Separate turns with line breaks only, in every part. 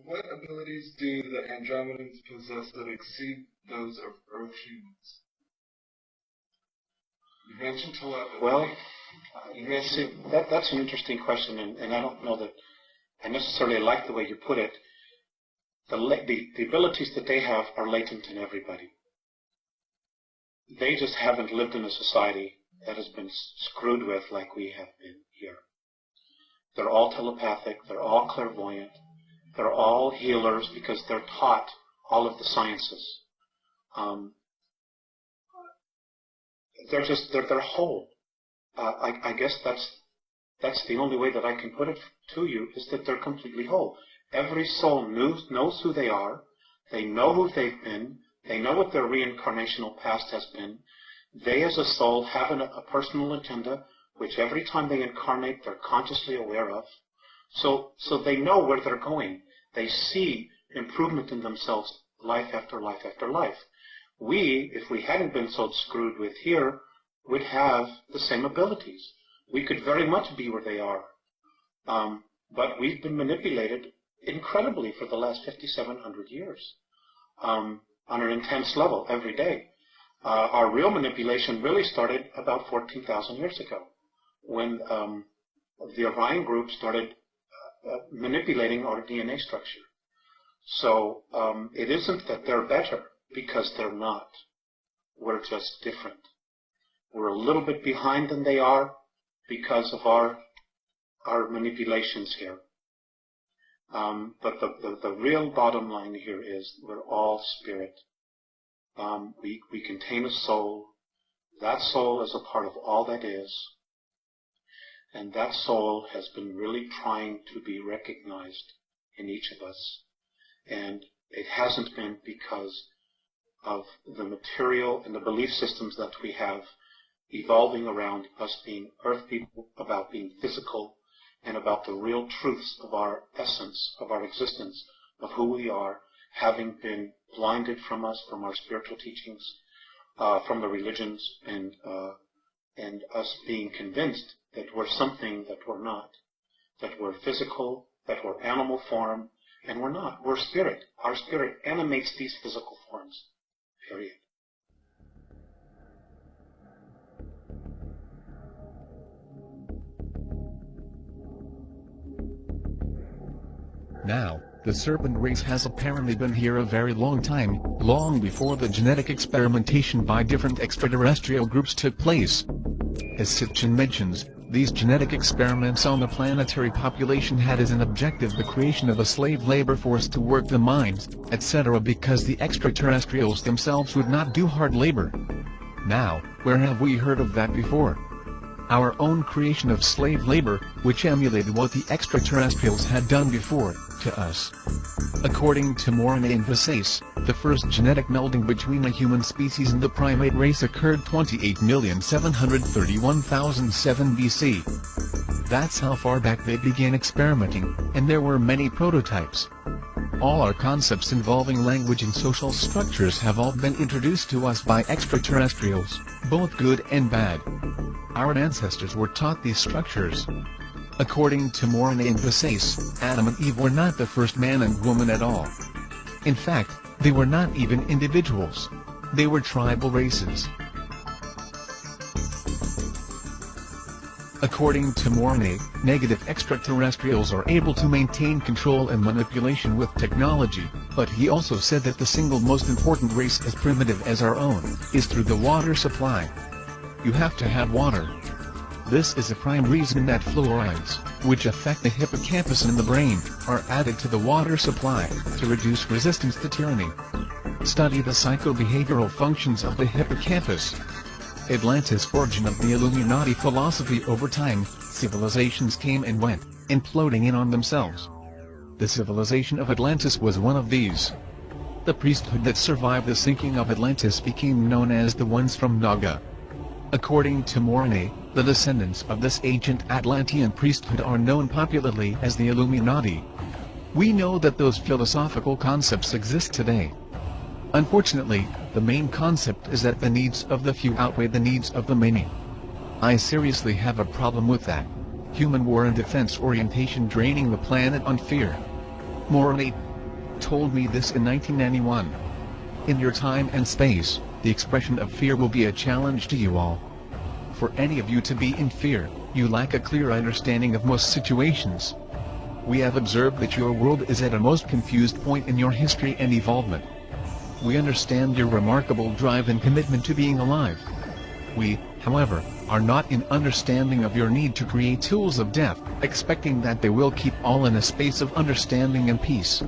what abilities do the Andromedans possess that exceed those of Earth humans? You mentioned telepathy.
Well, see, that's an interesting question, and I don't know that I necessarily like the way you put it. The abilities that they have are latent in everybody. They just haven't lived in a society that has been screwed with like we have been here. They're all telepathic, they're all clairvoyant, they're all healers because they're taught all of the sciences. They're whole. I guess that's the only way that I can put it to you, is that they're completely whole. Every soul knows who they are, they know who they've been, they know what their reincarnational past has been. They as a soul have a personal agenda, which every time they incarnate they're consciously aware of. So they know where they're going. They see improvement in themselves life after life after life. We, if we hadn't been so screwed with here, would have the same abilities. We could very much be where they are. But we've been manipulated incredibly for the last 5,700 years on an intense level every day. Our real manipulation really started about 14,000 years ago, when the Orion group started manipulating our DNA structure. So it isn't that they're better, because they're not. We're just different. We're a little bit behind than they are because of our manipulations here. But the real bottom line here is we're all spirit. We contain a soul. That soul is a part of all that is. And that soul has been really trying to be recognized in each of us. And it hasn't been because of the material and the belief systems that we have evolving around us being earth people, about being physical, and about the real truths of our essence, of our existence, of who we are, having been blinded from us, from our spiritual teachings, from the religions, and us being convinced that we're something that we're not, that we're physical, that we're animal form, and we're not. We're spirit. Our spirit animates these physical forms, period.
Now, the serpent race has apparently been here a very long time, long before the genetic experimentation by different extraterrestrial groups took place. As Sitchin mentions, these genetic experiments on the planetary population had as an objective the creation of a slave labor force to work the mines, etc., because the extraterrestrials themselves would not do hard labor. Now, where have we heard of that before? Our own creation of slave labor, which emulated what the extraterrestrials had done before, to us. According to Mornay and Vassais, the first genetic melding between a human species and the primate race occurred 28,731,007 BC. That's how far back they began experimenting, and there were many prototypes. All our concepts involving language and social structures have all been introduced to us by extraterrestrials, both good and bad. Our ancestors were taught these structures. According to Mornay and Vassais, Adam and Eve were not the first man and woman at all. In fact, they were not even individuals. They were tribal races. According to Mornay, negative extraterrestrials are able to maintain control and manipulation with technology, but he also said that the single most important race as primitive as our own, is through the water supply. You have to have water. This is a prime reason that fluorides, which affect the hippocampus in the brain, are added to the water supply, to reduce resistance to tyranny. Study the psychobehavioral functions of the hippocampus. Atlantis' origin of the Illuminati philosophy. Over time, civilizations came and went, imploding in on themselves. The civilization of Atlantis was one of these. The priesthood that survived the sinking of Atlantis became known as the ones from Naga. According to Mornay, the descendants of this ancient Atlantean priesthood are known popularly as the Illuminati. We know that those philosophical concepts exist today. Unfortunately, the main concept is that the needs of the few outweigh the needs of the many. I seriously have a problem with that. Human war and defense orientation draining the planet on fear. Morally, told me this in 1991. In your time and space, the expression of fear will be a challenge to you all. For any of you to be in fear, you lack a clear understanding of most situations. We have observed that your world is at a most confused point in your history and evolvement. We understand your remarkable drive and commitment to being alive. We, however, are not in understanding of your need to create tools of death, expecting that they will keep all in a space of understanding and peace.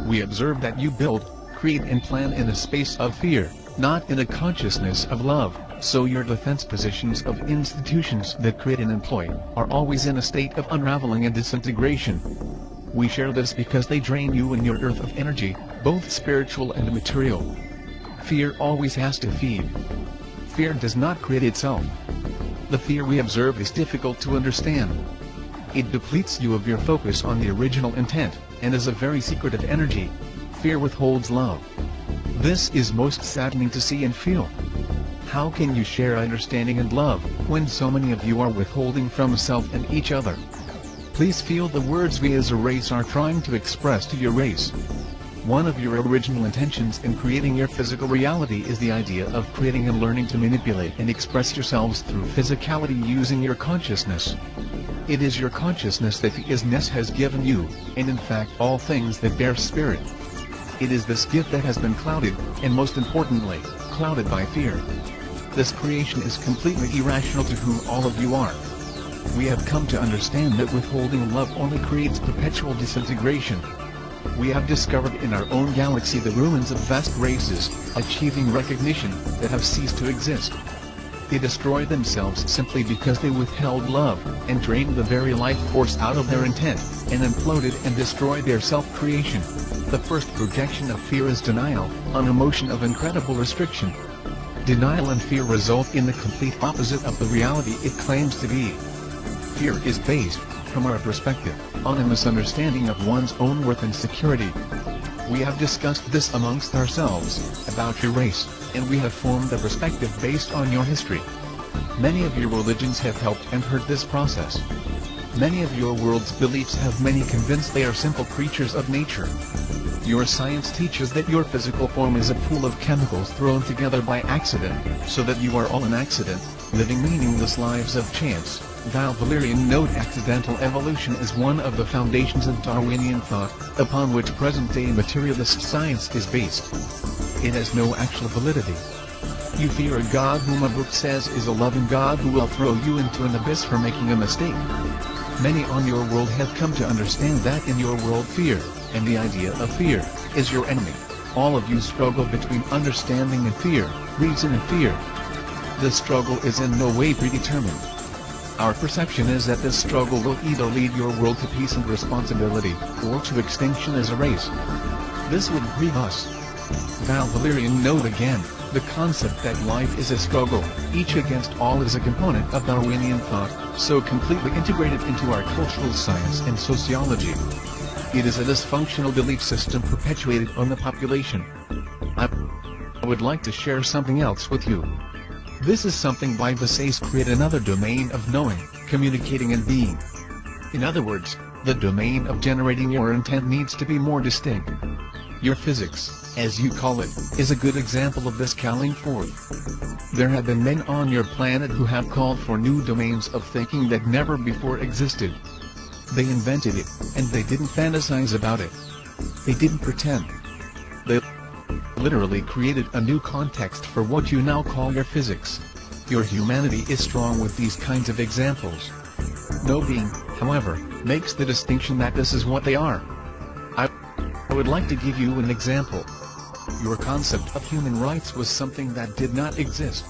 We observe that you build, create and plan in a space of fear, not in a consciousness of love, so your defense positions of institutions that create and employ, are always in a state of unraveling and disintegration. We share this because they drain you and your earth of energy, both spiritual and material. Fear always has to feed. Fear does not create itself. The fear we observe is difficult to understand. It depletes you of your focus on the original intent, and is a very secretive energy. Fear withholds love. This is most saddening to see and feel. How can you share understanding and love, when so many of you are withholding from self and each other? Please feel the words we as a race are trying to express to your race. One of your original intentions in creating your physical reality is the idea of creating and learning to manipulate and express yourselves through physicality using your consciousness. It is your consciousness that the isness has given you, and in fact all things that bear spirit. It is this gift that has been clouded, and most importantly, clouded by fear. This creation is completely irrational to whom all of you are. We have come to understand that withholding love only creates perpetual disintegration. We have discovered in our own galaxy the ruins of vast races, achieving recognition, that have ceased to exist. They destroyed themselves simply because they withheld love, and drained the very life force out of their intent, and imploded and destroyed their self-creation. The first projection of fear is denial, an emotion of incredible restriction. Denial and fear result in the complete opposite of the reality it claims to be. Fear is based, from our perspective, on a misunderstanding of one's own worth and security. We have discussed this amongst ourselves, about your race, and we have formed a perspective based on your history. Many of your religions have helped and hurt this process. Many of your world's beliefs have many convinced they are simple creatures of nature. Your science teaches that your physical form is a pool of chemicals thrown together by accident, so that you are all an accident, living meaningless lives of chance. Val Valerian note accidental evolution is one of the foundations of Darwinian thought, upon which present-day materialist science is based. It has no actual validity. You fear a God whom a book says is a loving God who will throw you into an abyss for making a mistake. Many on your world have come to understand that in your world fear, and the idea of fear, is your enemy. All of you struggle between understanding and fear, reason and fear. This struggle is in no way predetermined. Our perception is that this struggle will either lead your world to peace and responsibility, or to extinction as a race. This would grieve us. Val Valerian note again, the concept that life is a struggle, each against all is a component of Darwinian thought, so completely integrated into our cultural science and sociology. It is a dysfunctional belief system perpetuated on the population. I would like to share something else with you. This is something by Visace create another domain of knowing, communicating and being. In other words, the domain of generating your intent needs to be more distinct. Your physics, as you call it, is a good example of this calling forth. There have been men on your planet who have called for new domains of thinking that never before existed. They invented it, and they didn't fantasize about it. They didn't pretend. They literally created a new context for what you now call your physics. Your humanity is strong with these kinds of examples. No being, however, makes the distinction that this is what they are. I would like to give you an example. Your concept of human rights was something that did not exist.